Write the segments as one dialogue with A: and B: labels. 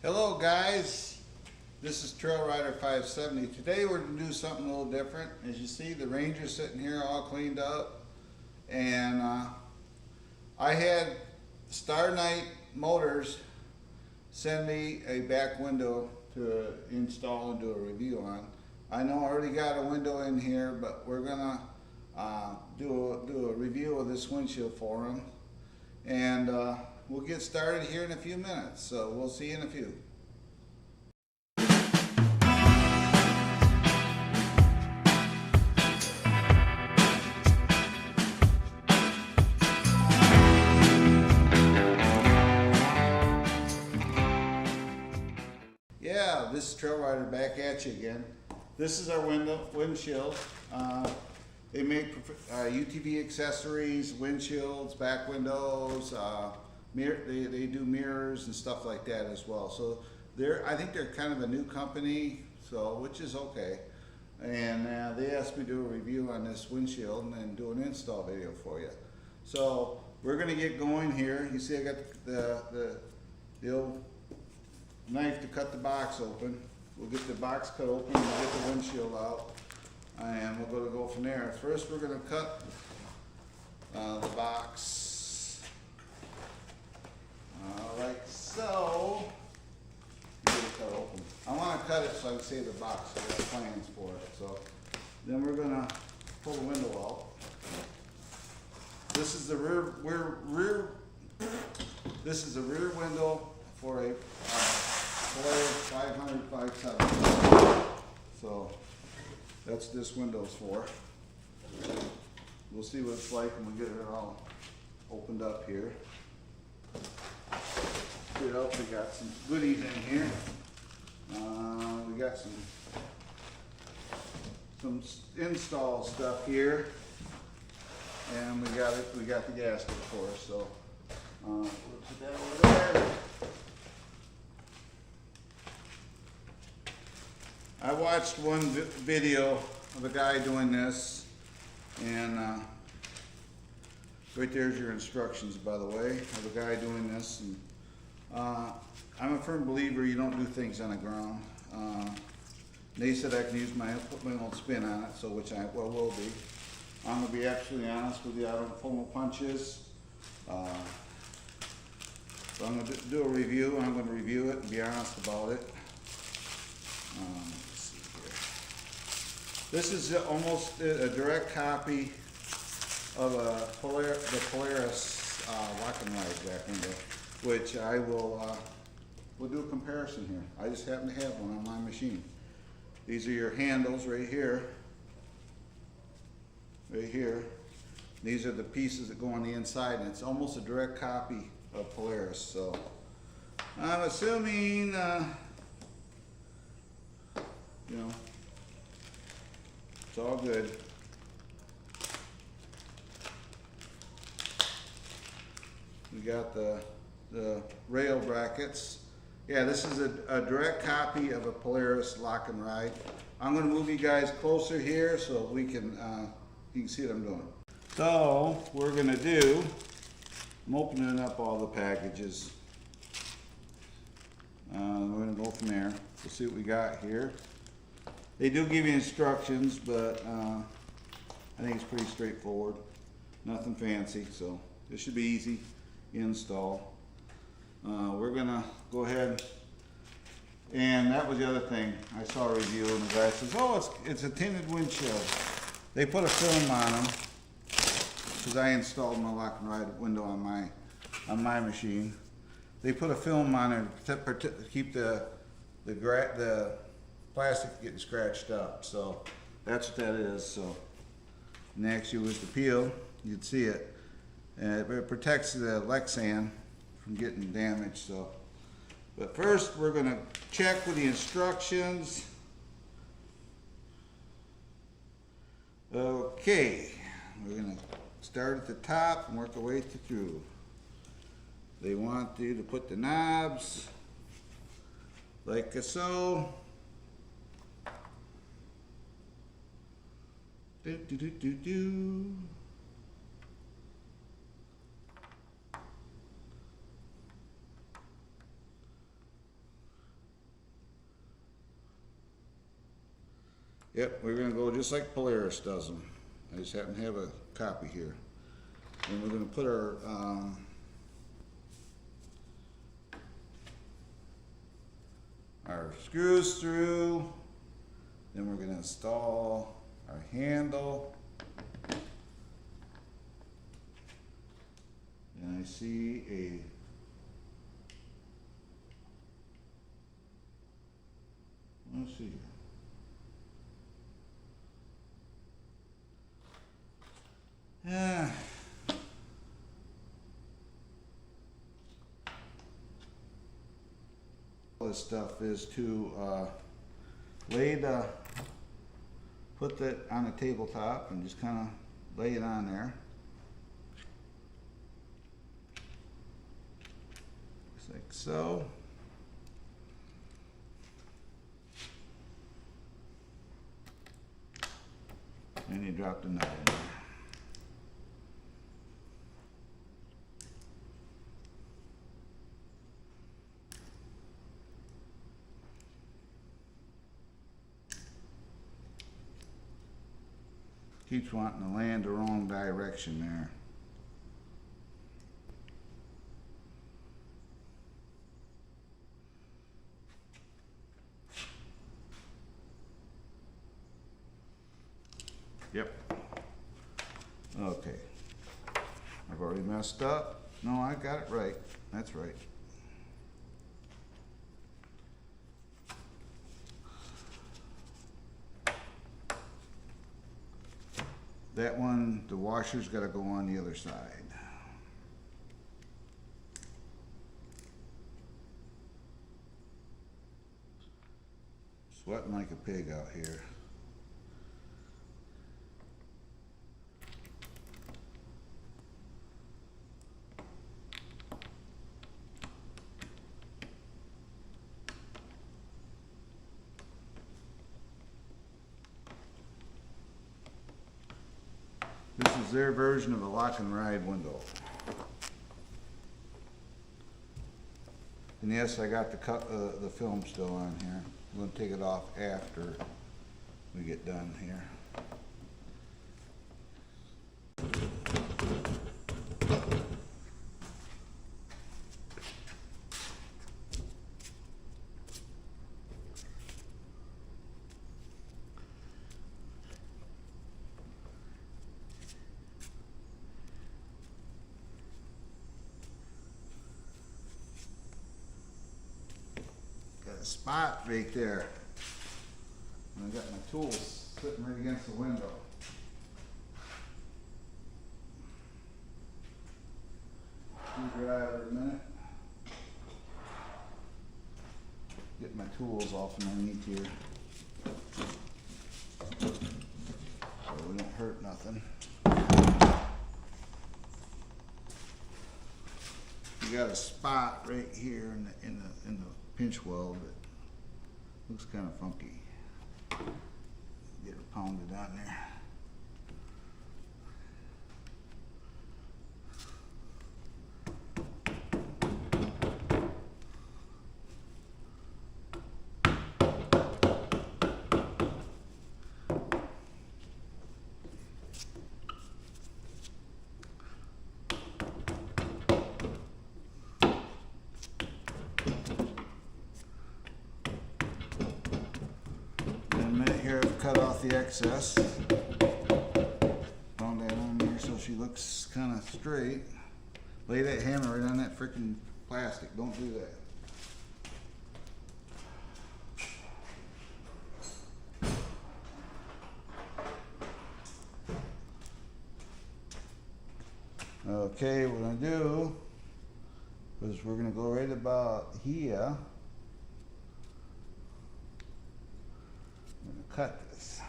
A: Hello guys, this is Trail Rider 570. Today we're going to do something a little different. As you see, the Ranger's sitting here all cleaned up, and I had Starknight Motors send me a back window to install and do a review on. I know I already got a window in here, but we're going to do a review of this windshield for them, and we'll get started here in a few minutes, so we'll see you in a few. Yeah, this is Trail Rider back at you again. This is our windshield. They make UTV accessories, windshields, back windows, they do mirrors and stuff like that as well. So I think they're kind of a new company, so which is okay. And they asked me to do a review on this windshield and then do an install video for you. So we're gonna get going here. You see I got the old knife to cut the box open. We'll get the box cut open, we'll get the windshield out, and we're going to go from there. First we're going to cut the box like so. Get it cut open. I want to cut it so I can save the box. I got plans for it. So then we're going to pull the window out. This is the this is the rear window for a Polaris 500/570. So that's this window's for. We'll see what it's like when we get it all opened up here. What else we got? Some goodies in here. We got some install stuff here, and we got the gasket for us. So we'll put that over there. I watched one video of a guy doing this, and right there's your instructions, by the way, of a guy doing this. And I'm a firm believer you don't do things on the ground. They said I can put my own spin on it, so which I will be. I'm gonna be absolutely honest with you. I don't pull no punches. So I'm gonna do a review. I'm gonna review it and be honest about it. Let's see here. This is almost a direct copy of the Polaris lock and ride back window, which I will we'll do a comparison here. I just happen to have one on my machine. These are your handles right here. Right here. These are the pieces that go on the inside, and it's almost a direct copy of Polaris. So I'm assuming you know, it's all good. We got the rail brackets. Yeah, this is a direct copy of a Polaris lock and ride. I'm going to move you guys closer here so we can you can see what I'm doing. So we're going to do, I'm opening up all the packages. We're going to go from there. We'll see what we got here. They do give you instructions, but I think it's pretty straightforward. Nothing fancy, so this should be easy install. We're gonna go ahead, and that was the other thing. I saw a review and the guy says, oh, it's a tinted windshield. They put a film on them, because I installed my lock and ride window on my machine. They put a film on it to keep the plastic getting scratched up. So that's what that is. So next, you was the peel, you'd see it, and it protects the Lexan from getting damaged. So, but first we're going to check with the instructions. Okay, we're going to start at the top and work our way through. They want you to put the knobs like so. Do, do, do, do, do. Yep, we're gonna go just like Polaris does them. I just happen to have a copy here. And we're gonna put our screws through. Then we're gonna install our handle. And I see let's see. All this stuff is to put that on a tabletop and just kind of lay it on there. Just like so. And you drop the nut in there. Keeps wanting to land the wrong direction there. Yep. Okay. I've already messed up. No, I got it right. That's right. That one, the washer's got to go on the other side. Sweating like a pig out here. This is their version of a lock and ride window. And yes, I got the film still on here. I'm going to take it off after we get done here. A spot right there. And I got my tools sitting right against the window. Screwdriver a minute. Get my tools off underneath here. So we don't hurt nothing. You got a spot right here in the pinch weld that looks kind of funky. Get it pounded on there. Cut off the excess. Found that on there so she looks kind of straight. Lay that hammer right on that freaking plastic. Don't do that. Okay, what we're gonna do is we're gonna go right about here. I'm gonna cut this.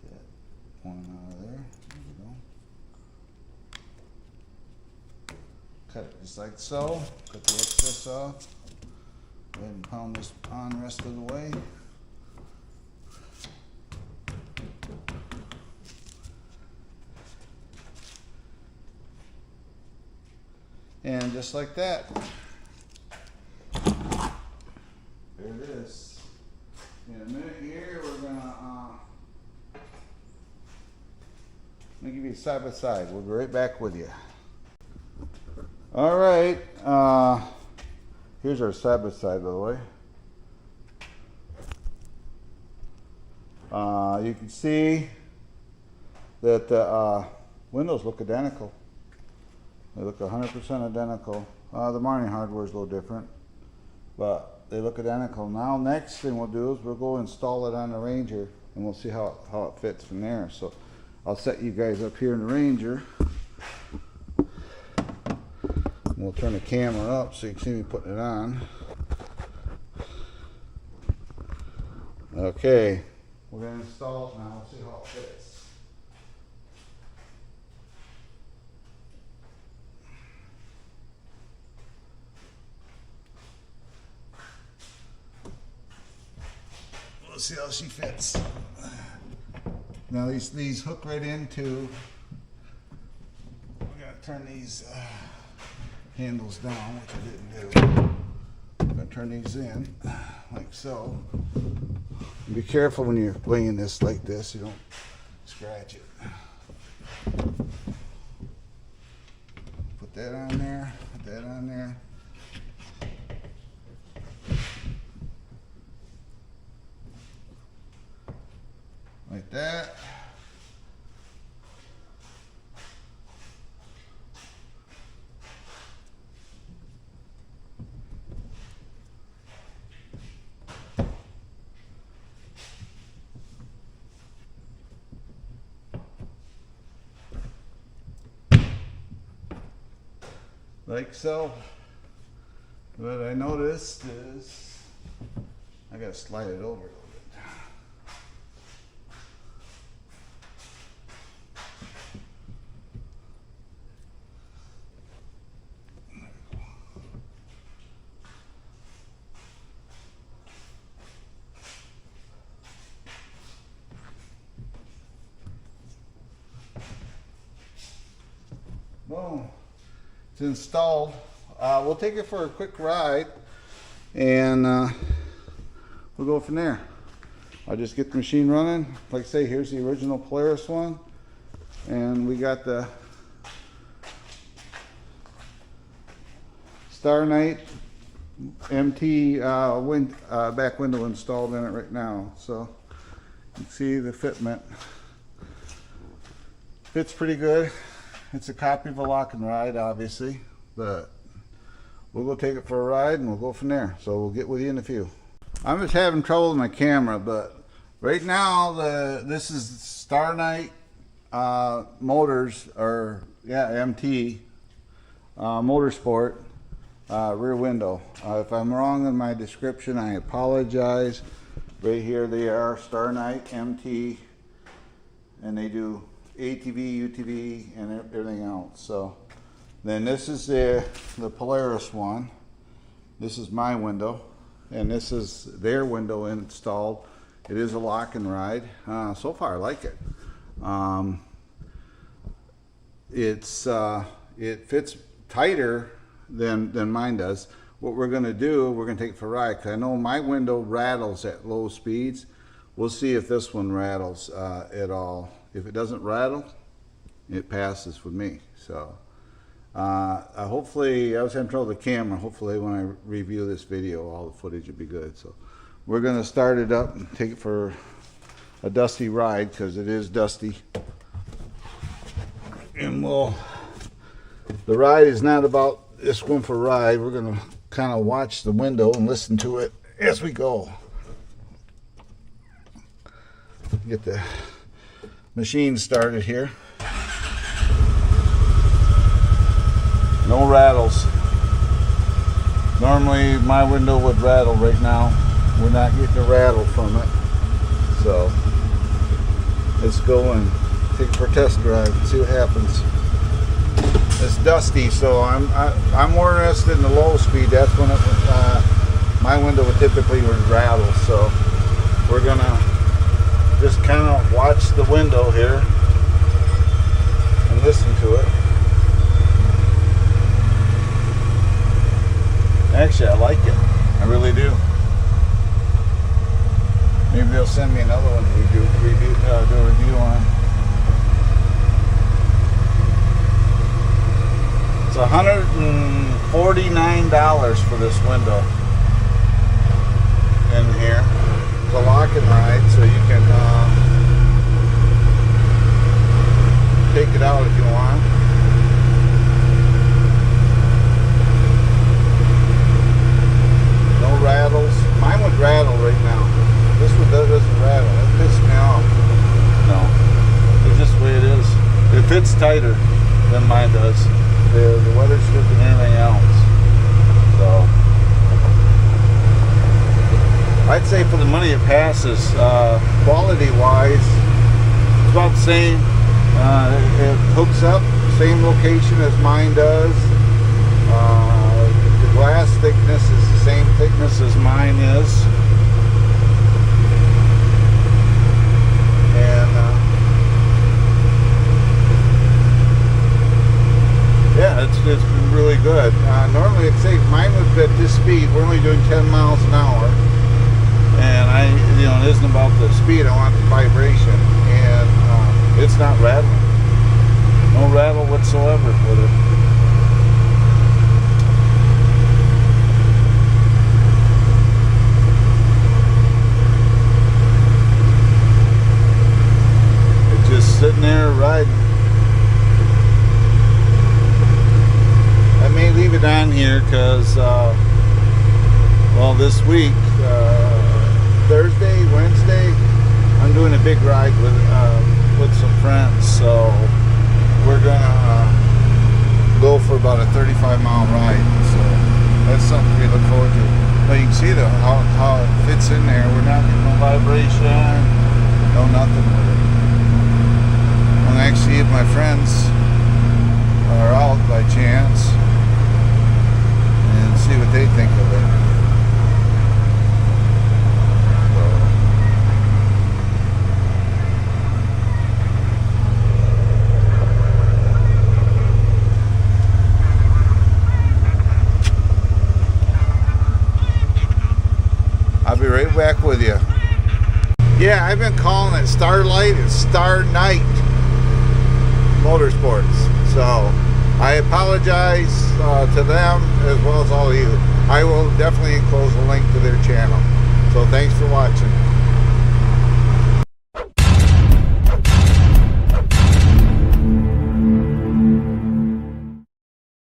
A: Get that one out of there. There we go. Cut it just like so. Cut the excess off. Go ahead and pound this on rest of the way. And just like that. In a minute here, we're gonna let me give you side by side. We'll be right back with you. All right, here's our side by side, by the way. You can see that the windows look identical. They look 100% identical. The mounting hardware is a little different, but they look identical. Now, next thing we'll do is we'll go install it on the Ranger, and we'll see how it fits from there. So I'll set you guys up here in the Ranger. We'll turn the camera up so you can see me putting it on. Okay, we're going to install it now. We'll see how it fits. Let's see how she fits. Now these hook right into. We gotta turn these handles down, which I didn't do. I'm gonna turn these in like so. And be careful when you're laying this like this, you don't scratch it. Put that on there. Put that on there. Like that. Like so. What I noticed is I gotta slide it over a little bit. Boom. It's installed. We'll take it for a quick ride and we'll go from there. I'll just get the machine running. Like I say, here's the original Polaris one, and we got the Starknight Mt back window installed in it right now. So you can see the fitment. Fits pretty good. It's a copy of a lock and ride, obviously, but we'll go take it for a ride and we'll go from there. So we'll get with you in a few. I'm just having trouble with my camera, but right now this is Starknight Motors, or MT Motorsport rear window. If I'm wrong in my description, I apologize. Right here they are, Starknight MT, and they do ATV, UTV, and everything else. So then this is the Polaris one. This is my window, and this is their window installed. It is a lock and ride. So far I like it. It fits tighter than mine does. What we're going to do, we're going to take it for a ride, because I know my window rattles at low speeds. We'll see if this one rattles at all. If it doesn't rattle, it passes with me. So hopefully, I was having trouble with the camera. Hopefully when I review this video, all the footage will be good. So we're going to start it up and take it for a dusty ride, because it is dusty. And the ride is not about just going for a ride. We're going to kind of watch the window and listen to it as we go. Get the machine started here. No rattles. Normally my window would rattle. Right now we're not getting a rattle from it. So let's go and take it for a test drive and see what happens. It's dusty, so I'm more interested in the low speed. That's when my window would typically rattle. So we're gonna just kind of watch the window here and listen to it. Actually, I like it. I really do. Maybe they'll send me another one to do a review on. It's $149 for this window in here. It's a lock and ride, so you can take it out if you want. No rattles. Mine would rattle right now. This one doesn't rattle. That pisses me off. No. It's just the way it is. It fits tighter than mine does. The weather strip and everything else. So I'd say for the money it passes. Quality wise, it's about the same. It hooks up, same location as mine does. The glass thickness is the same thickness as mine is. And yeah, it's been really good. Normally, I'd say mine would at this speed. We're only doing 10 miles an hour, and it isn't about the speed. I want the vibration, and it's not rattling. No rattle whatsoever with it. It's just sitting there riding. I may leave it on here because, well, this week, Thursday, Wednesday, I'm doing a big ride with some friends, so we're gonna go for about a 35-mile ride. So that's something we look forward to. But you can see how it fits in there. We're not getting no vibration, no nothing with it. I'm gonna see if my friends are out by chance and see what they think of it. I'll be right back with you. Yeah, I've been calling it Starlight and Starknight Motorsports. So I apologize to them as well as all of you. I will definitely enclose a link to their channel. So thanks for watching.